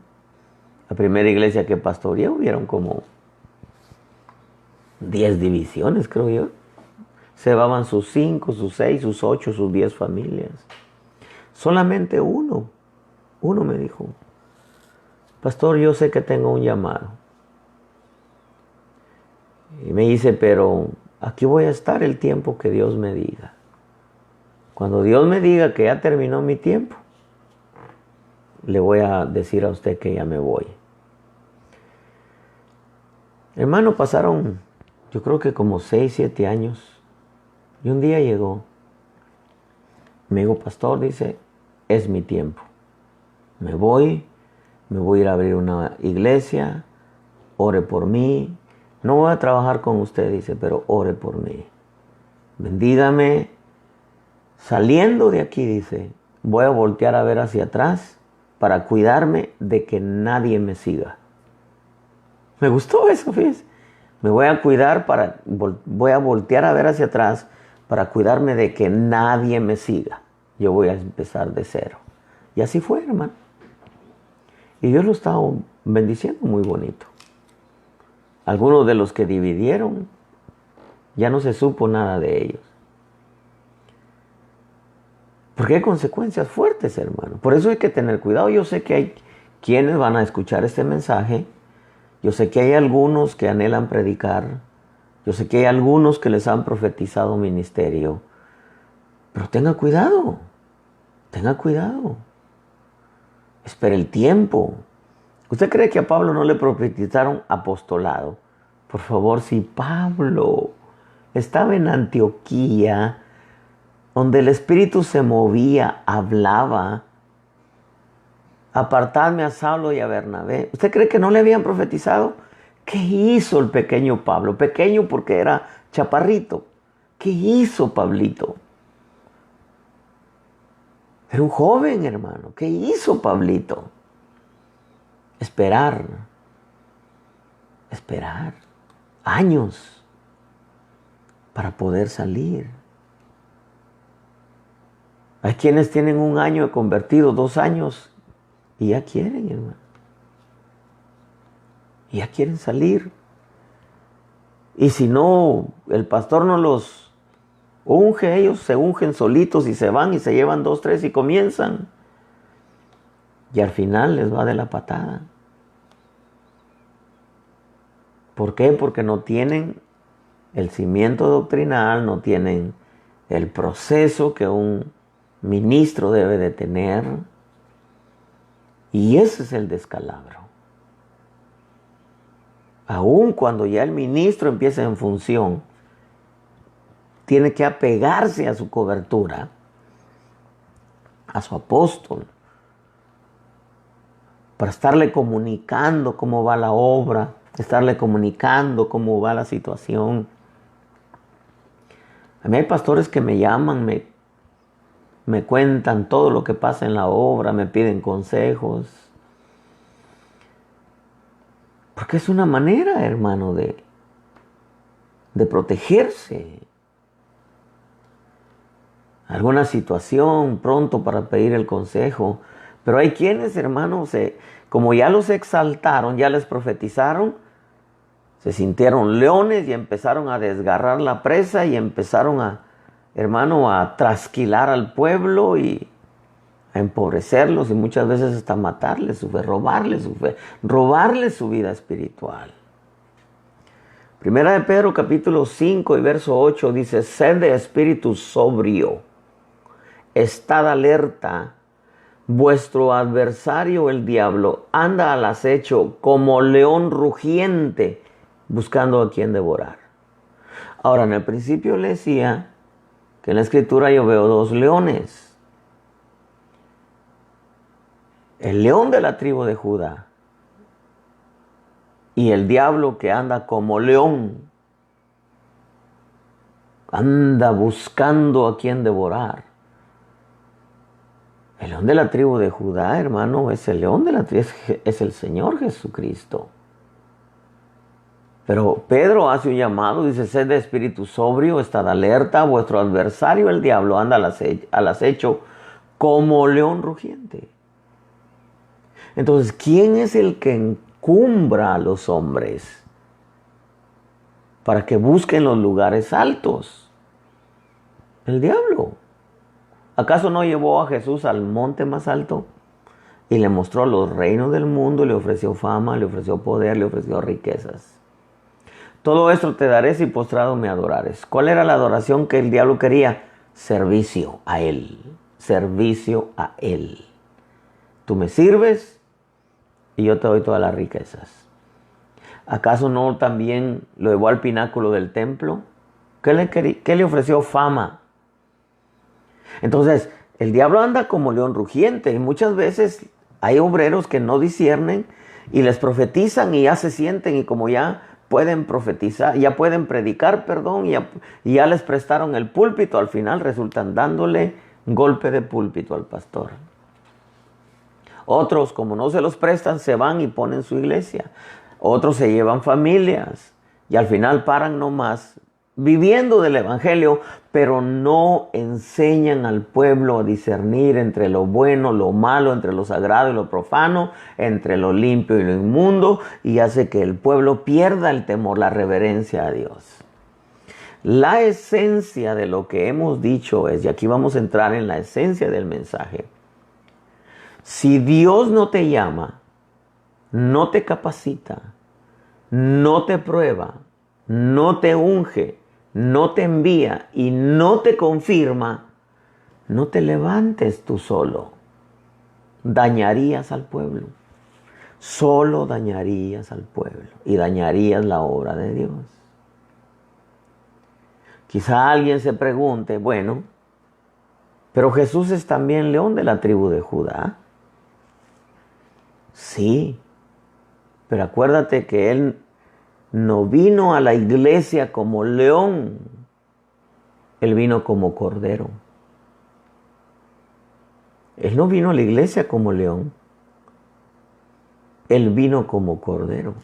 Speaker 1: La primera iglesia que pastoreé hubieron como 10 divisiones, creo yo. Se llevaban sus 5, sus 6, sus 8, sus 10 familias. Solamente uno me dijo: pastor, yo sé que tengo un llamado. Y me dice: pero aquí voy a estar el tiempo que Dios me diga. Cuando Dios me diga que ya terminó mi tiempo, le voy a decir a usted que ya me voy. Hermano, pasaron, yo creo que como 6, 7 años. Y un día llegó. Me dijo: pastor, dice, es mi tiempo. Me voy a ir a abrir una iglesia. Ore por mí. No voy a trabajar con usted, dice, pero ore por mí. Bendígame. Saliendo de aquí, dice, voy a voltear a ver hacia atrás para cuidarme de que nadie me siga. Me gustó eso, fíjese. Me voy a cuidar voy a voltear a ver hacia atrás para cuidarme de que nadie me siga. Yo voy a empezar de cero. Y así fue, hermano. Y Dios lo estaba bendiciendo muy bonito. Algunos de los que dividieron, ya no se supo nada de ellos. Porque hay consecuencias fuertes, hermano. Por eso hay que tener cuidado. Yo sé que hay quienes van a escuchar este mensaje. Yo sé que hay algunos que anhelan predicar. Yo sé que hay algunos que les han profetizado ministerio. Pero tenga cuidado. Tenga cuidado. Espere el tiempo. ¿Usted cree que a Pablo no le profetizaron apostolado? Por favor, si Pablo estaba en Antioquía, donde el Espíritu se movía, hablaba: apartadme a Saulo y a Bernabé. ¿Usted cree que no le habían profetizado? ¿Qué hizo el pequeño Pablo? Pequeño porque era chaparrito. ¿Qué hizo Pablito? Era un joven, hermano. ¿Qué hizo Pablito? Esperar. Años para poder salir. Hay quienes tienen 1 año de convertido, 2 años, y ya quieren, hermano. Y ya quieren salir. Y si no, el pastor no los unge, ellos se ungen solitos y se van y se llevan 2, 3 y comienzan. Y al final les va de la patada. ¿Por qué? Porque no tienen el cimiento doctrinal, no tienen el proceso que un ministro debe de tener. Y ese es el descalabro. Aun cuando ya el ministro empieza en función, tiene que apegarse a su cobertura a su apóstol, para estarle comunicando cómo va la obra, estarle comunicando cómo va la situación. A mí hay pastores que me llaman, me cuentan todo lo que pasa en la obra, me piden consejos. Porque es una manera, hermano, de protegerse. Alguna situación pronto para pedir el consejo. Pero hay quienes, hermanos, como ya los exaltaron, ya les profetizaron, se sintieron leones y empezaron a desgarrar la presa y empezaron hermano, a trasquilar al pueblo y a empobrecerlos y muchas veces hasta matarles su fe, robarles su vida espiritual. Primera de Pedro capítulo 5 y verso 8 dice: sed de espíritu sobrio, estad alerta. Vuestro adversario el diablo anda al acecho como león rugiente buscando a quien devorar. Ahora, en el principio le decía que en la escritura yo veo dos leones. El león de la tribu de Judá y el diablo que anda como león. Anda buscando a quien devorar. El león de la tribu de Judá, hermano, es el león de la tribu, es el Señor Jesucristo. Pero Pedro hace un llamado, dice: sed de espíritu sobrio, estad alerta, vuestro adversario el diablo anda al acecho como león rugiente. Entonces, ¿quién es el que encumbra a los hombres para que busquen los lugares altos? El diablo. ¿Acaso no llevó a Jesús al monte más alto y le mostró los reinos del mundo, le ofreció fama, le ofreció poder, le ofreció riquezas? Todo esto te daré si postrado me adorares. ¿Cuál era la adoración que el diablo quería? Servicio a él. Servicio a él. Tú me sirves y yo te doy todas las riquezas. ¿Acaso no también lo llevó al pináculo del templo? ¿Qué le ofreció? Fama. Entonces, el diablo anda como león rugiente y muchas veces hay obreros que no disciernen y les profetizan y ya se sienten, y como ya pueden profetizar, ya pueden predicar, y ya les prestaron el púlpito, al final resultan dándole golpe de púlpito al pastor. Otros, como no se los prestan, se van y ponen su iglesia. Otros se llevan familias y al final paran nomás viviendo del evangelio, pero no enseñan al pueblo a discernir entre lo bueno, lo malo, entre lo sagrado y lo profano, entre lo limpio y lo inmundo, y hace que el pueblo pierda el temor, la reverencia a Dios. La esencia de lo que hemos dicho es, y aquí vamos a entrar en la esencia del mensaje: si Dios no te llama, no te capacita, no te prueba, no te unge, no te envía y no te confirma, no te levantes tú solo. Dañarías al pueblo. Solo dañarías al pueblo y dañarías la obra de Dios. Quizá alguien se pregunte: bueno, pero Jesús es también león de la tribu de Judá. Sí, pero acuérdate que Él no vino a la iglesia como león, Él vino como cordero. Él no vino a la iglesia como león, Él vino como cordero.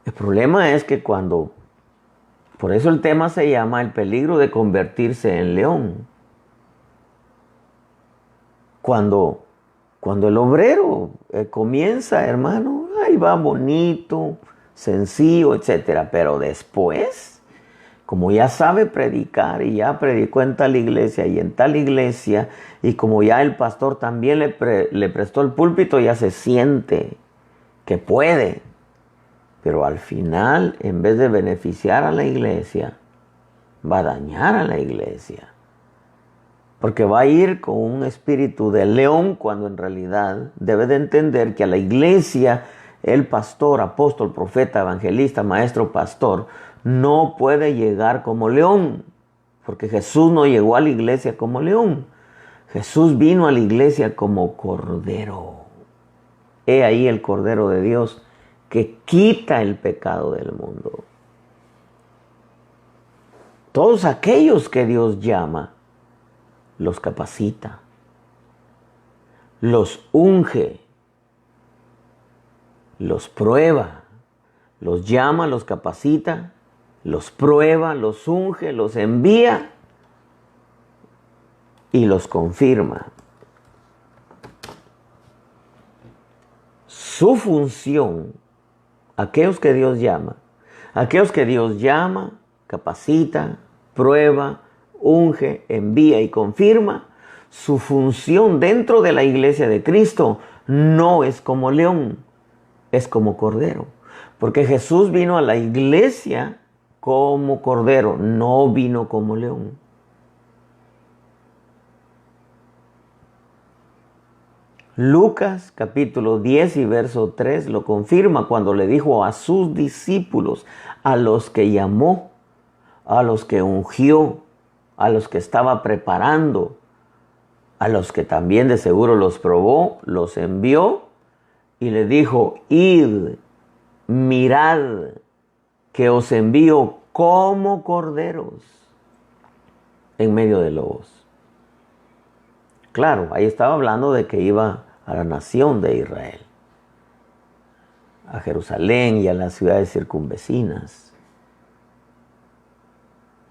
Speaker 1: El problema es que por eso el tema se llama el peligro de convertirse en león. Cuando el obrero comienza, hermano, ahí va bonito, sencillo, etc. Pero después, como ya sabe predicar y ya predicó en tal iglesia y en tal iglesia, y como ya el pastor también le prestó el púlpito, ya se siente que puede. Pero al final, en vez de beneficiar a la iglesia, va a dañar a la iglesia. Porque va a ir con un espíritu de león, cuando en realidad debe de entender que a la iglesia, el pastor, apóstol, profeta, evangelista, maestro, pastor, no puede llegar como león. Porque Jesús no llegó a la iglesia como león. Jesús vino a la iglesia como cordero. He ahí el Cordero de Dios que quita el pecado del mundo. Todos aquellos que Dios llama, los capacita, los unge, los prueba, los llama, los capacita, los prueba, los unge, los envía y los confirma. Su función, aquellos que Dios llama, capacita, prueba, unge, envía y confirma, su función dentro de la iglesia de Cristo no es como león, es como cordero. Porque Jesús vino a la iglesia como cordero, no vino como león. Lucas capítulo 10 y verso 3 lo confirma cuando le dijo a sus discípulos, a los que llamó, a los que ungió, a los que estaba preparando, a los que también de seguro los probó, los envió y le dijo, id, mirad que os envío como corderos en medio de lobos. Claro, ahí estaba hablando de que iba a la nación de Israel, a Jerusalén y a las ciudades circunvecinas.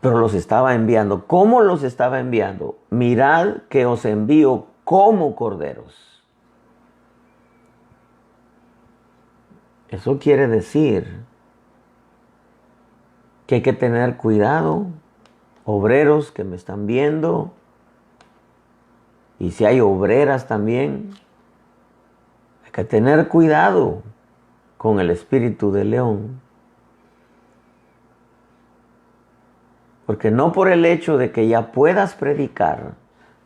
Speaker 1: Pero los estaba enviando. ¿Cómo los estaba enviando? Mirad que os envío como corderos. Eso quiere decir que hay que tener cuidado, obreros que me están viendo, y si hay obreras también, hay que tener cuidado con el espíritu de león. Porque no por el hecho de que ya puedas predicar,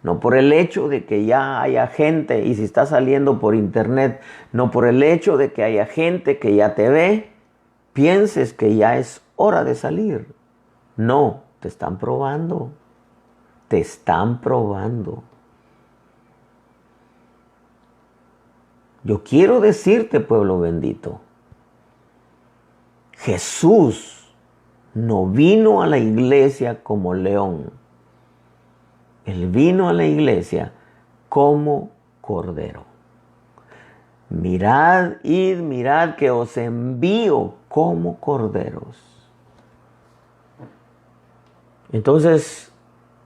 Speaker 1: no por el hecho de que ya haya gente, y si estás saliendo por internet, no por el hecho de que haya gente que ya te ve, pienses que ya es hora de salir. No, te están probando. Te están probando. Yo quiero decirte, pueblo bendito, Jesús no vino a la iglesia como león. Él vino a la iglesia como cordero. Mirad, id, mirad que os envío como corderos. Entonces,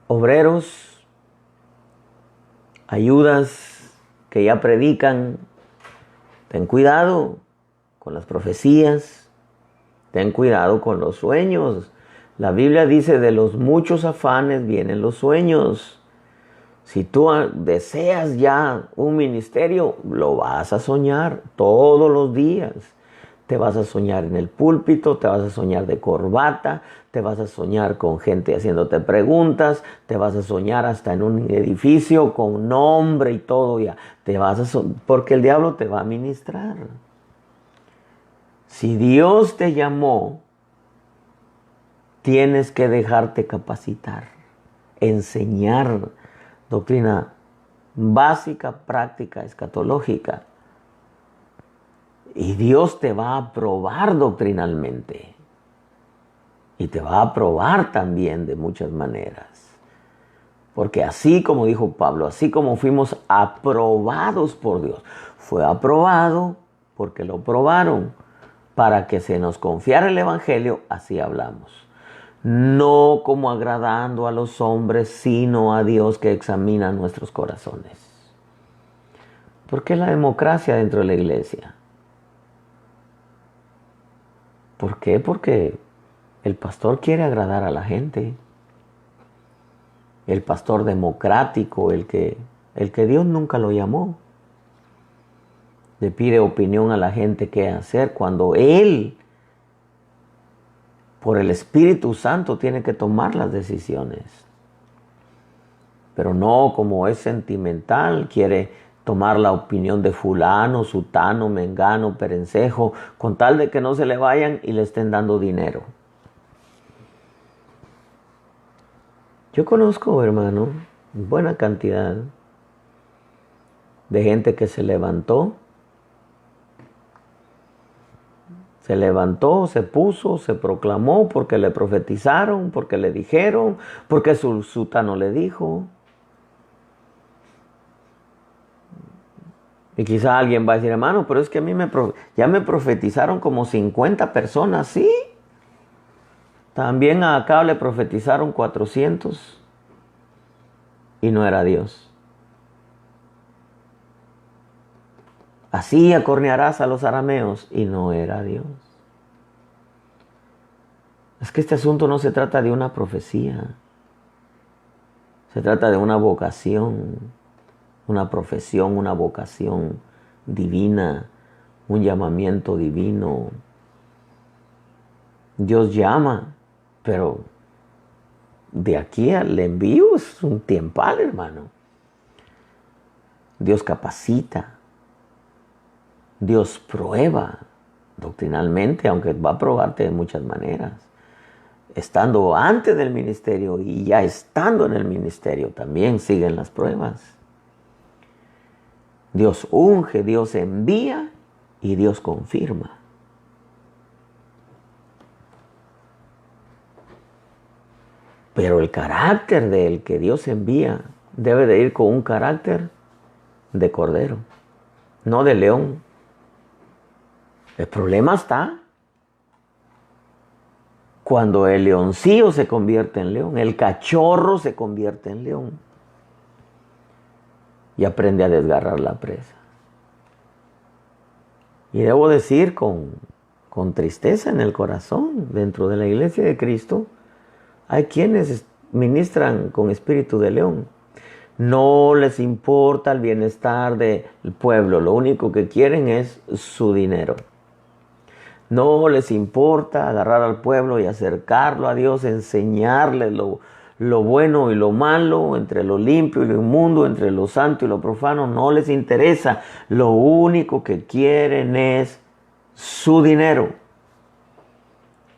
Speaker 1: obreros, ayudas que ya predican, ten cuidado con las profecías, ten cuidado con los sueños. La Biblia dice, de los muchos afanes vienen los sueños. Si tú deseas ya un ministerio, lo vas a soñar todos los días. Te vas a soñar en el púlpito, te vas a soñar de corbata, te vas a soñar con gente haciéndote preguntas, te vas a soñar hasta en un edificio con nombre y todo ya. Porque el diablo te va a ministrar. Si Dios te llamó, tienes que dejarte capacitar, enseñar doctrina básica, práctica, escatológica. Y Dios te va a probar doctrinalmente. Y te va a probar también de muchas maneras. Porque así como dijo Pablo, así como fuimos aprobados por Dios, fue aprobado porque lo probaron. Para que se nos confiara el evangelio, así hablamos. No como agradando a los hombres, sino a Dios que examina nuestros corazones. ¿Por qué la democracia dentro de la iglesia? ¿Por qué? Porque el pastor quiere agradar a la gente. El pastor democrático, el que Dios nunca lo llamó. Le pide opinión a la gente qué hacer cuando Él, por el Espíritu Santo, tiene que tomar las decisiones. Pero no como es sentimental, quiere tomar la opinión de fulano, sutano, mengano, perencejo, con tal de que no se le vayan y le estén dando dinero. Yo conozco, hermano, buena cantidad de gente que se levantó, se puso, se proclamó porque le profetizaron, porque le dijeron, porque su sutano le dijo. Y quizá alguien va a decir, hermano, pero es que a mí ya me profetizaron como 50 personas, ¿sí? También a Acab le profetizaron 400 y no era Dios. Así acornearás a los arameos y no era Dios. Es que este asunto no se trata de una profecía, se trata de una vocación, una profesión, una vocación divina, un llamamiento divino. Dios llama, pero de aquí al envío es un tiempal, hermano. Dios capacita, Dios prueba doctrinalmente, aunque va a probarte de muchas maneras. Estando antes del ministerio y ya estando en el ministerio, también siguen las pruebas. Dios unge, Dios envía y Dios confirma. Pero el carácter del que Dios envía debe de ir con un carácter de cordero, no de león. El problema está cuando el leoncillo se convierte en león, el cachorro se convierte en león y aprende a desgarrar la presa. Y debo decir con tristeza en el corazón, dentro de la iglesia de Cristo, hay quienes ministran con espíritu de león. No les importa el bienestar del pueblo, lo único que quieren es su dinero. No les importa agarrar al pueblo y acercarlo a Dios, enseñarle lo bueno y lo malo, entre lo limpio y lo inmundo, entre lo santo y lo profano. No les interesa. Lo único que quieren es su dinero.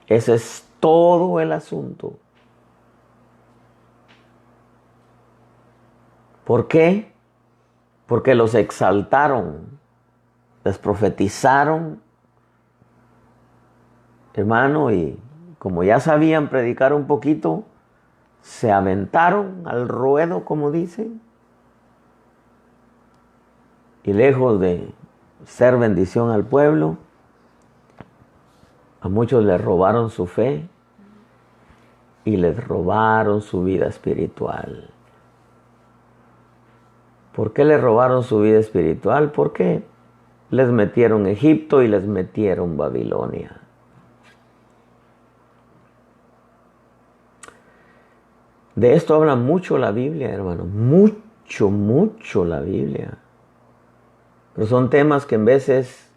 Speaker 1: Ese es todo el asunto. ¿Por qué? Porque los exaltaron, les profetizaron, hermano, y como ya sabían predicar un poquito, se aventaron al ruedo, como dicen, y lejos de ser bendición al pueblo, a muchos les robaron su fe y les robaron su vida espiritual. ¿Por qué les robaron su vida espiritual? Porque les metieron Egipto y les metieron Babilonia. De esto habla mucho la Biblia, hermano. Mucho la Biblia. Pero son temas que en veces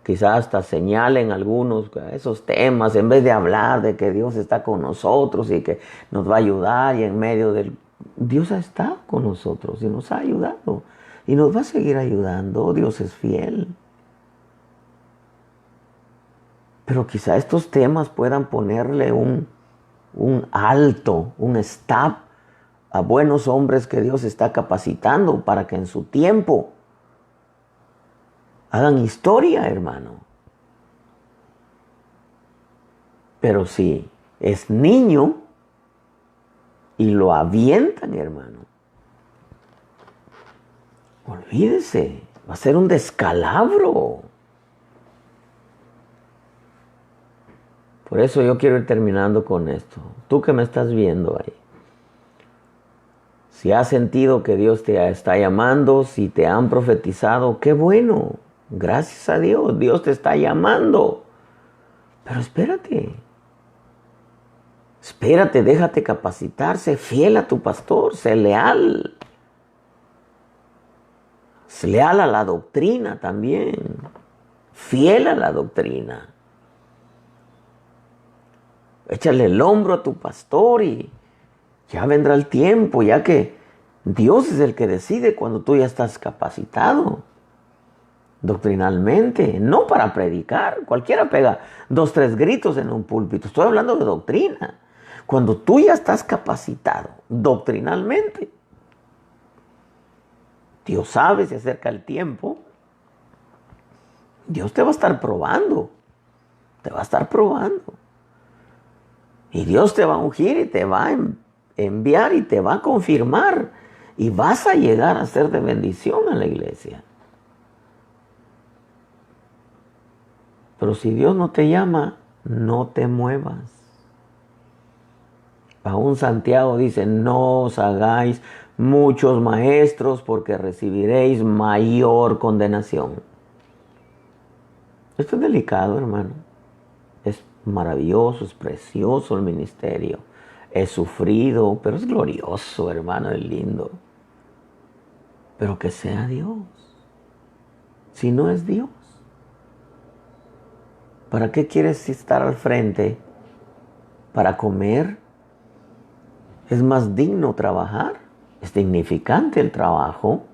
Speaker 1: quizás hasta señalen algunos esos temas, en vez de hablar de que Dios está con nosotros y que nos va a ayudar y en medio del... Dios ha estado con nosotros y nos ha ayudado y nos va a seguir ayudando. Dios es fiel. Pero quizá estos temas puedan ponerle un alto, un stop a buenos hombres que Dios está capacitando para que en su tiempo hagan historia, hermano. Pero si es niño y lo avientan, hermano, olvídese, va a ser un descalabro. Por eso yo quiero ir terminando con esto. Tú que me estás viendo ahí, si has sentido que Dios te está llamando, si te han profetizado, qué bueno. Gracias a Dios, Dios te está llamando. Pero espérate. Espérate, déjate capacitar, sé fiel a tu pastor, sé leal. Sé leal a la doctrina también. Fiel a la doctrina. Échale el hombro a tu pastor y ya vendrá el tiempo, ya que Dios es el que decide cuando tú ya estás capacitado doctrinalmente, no para predicar. Cualquiera pega 2, 3 gritos en un púlpito. Estoy hablando de doctrina. Cuando tú ya estás capacitado doctrinalmente, Dios sabe, se acerca el tiempo, Dios te va a estar probando, te va a estar probando. Y Dios te va a ungir y te va a enviar y te va a confirmar. Y vas a llegar a ser de bendición a la iglesia. Pero si Dios no te llama, no te muevas. Aún Santiago dice, no os hagáis muchos maestros porque recibiréis mayor condenación. Esto es delicado, hermano. Es maravilloso, es precioso el ministerio. Es sufrido, pero es glorioso, hermano, es lindo. Pero que sea Dios. Si no es Dios, ¿para qué quieres estar al frente? ¿Para comer? Es más digno trabajar. Es dignificante el trabajo.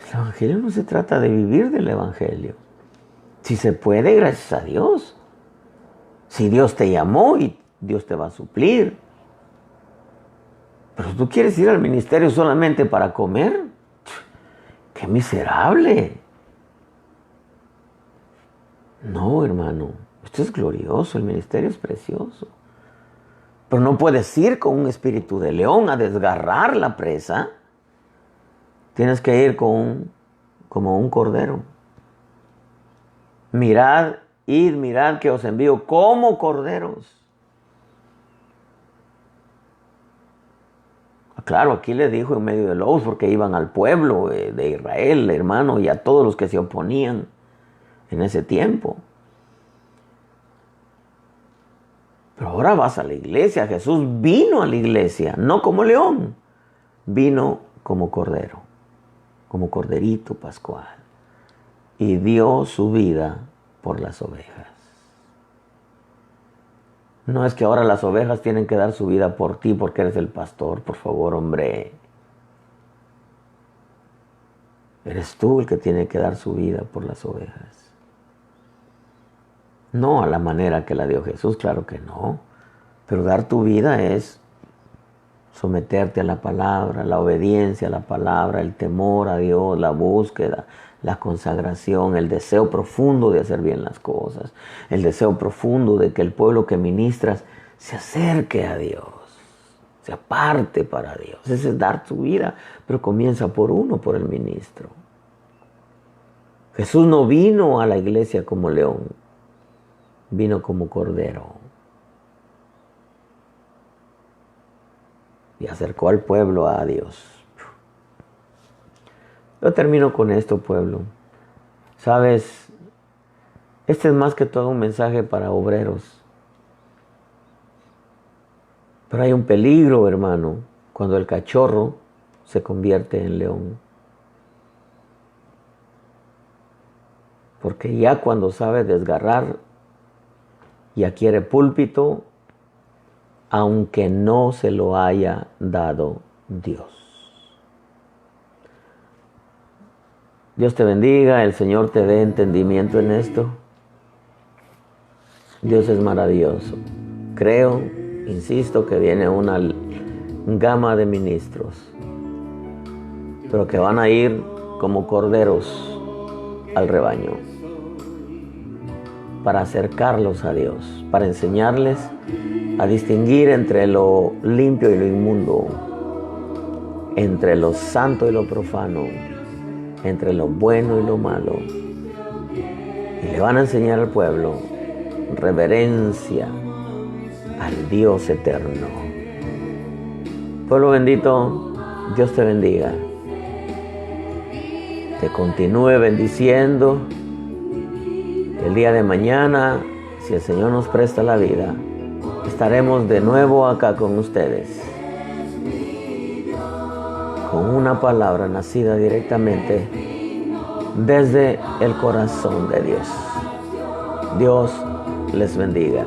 Speaker 1: El evangelio no se trata de vivir del evangelio. Si se puede, gracias a Dios. Si Dios te llamó y Dios te va a suplir. Pero tú quieres ir al ministerio solamente para comer. ¡Qué miserable! No, hermano. Esto es glorioso. El ministerio es precioso. Pero no puedes ir con un espíritu de león a desgarrar la presa. Tienes que ir como un cordero. Mirad que os envío como corderos. Claro, aquí le dijo en medio de lobos porque iban al pueblo de Israel, hermano, y a todos los que se oponían en ese tiempo. Pero ahora vas a la iglesia. Jesús vino a la iglesia, no como león, vino como cordero, como corderito pascual, y dio su vida por las ovejas. No es que ahora las ovejas tienen que dar su vida por ti porque eres el pastor. Por favor, hombre. Eres tú el que tiene que dar su vida por las ovejas. No a la manera que la dio Jesús, claro que no. Pero dar tu vida es someterte a la palabra, la obediencia a la palabra, el temor a Dios, la búsqueda, la consagración, el deseo profundo de hacer bien las cosas, el deseo profundo de que el pueblo que ministras se acerque a Dios, se aparte para Dios. Ese es dar tu vida, pero comienza por uno, por el ministro. Jesús no vino a la iglesia como león, vino como cordero. Y acercó al pueblo a Dios. Yo termino con esto, pueblo. Sabes, este es más que todo un mensaje para obreros. Pero hay un peligro, hermano, cuando el cachorro se convierte en león. Porque ya cuando sabe desgarrar, ya quiere púlpito, aunque no se lo haya dado Dios. Dios te bendiga, el Señor te dé entendimiento en esto. Dios es maravilloso. Creo, insisto, que viene una gama de ministros, pero que van a ir como corderos al rebaño, para acercarlos a Dios, para enseñarles a distinguir entre lo limpio y lo inmundo, entre lo santo y lo profano, entre lo bueno y lo malo. Y le van a enseñar al pueblo reverencia al Dios eterno. Pueblo bendito, Dios te bendiga. Te continúe bendiciendo. El día de mañana, si el Señor nos presta la vida, estaremos de nuevo acá con ustedes, con una palabra nacida directamente desde el corazón de Dios. Dios les bendiga.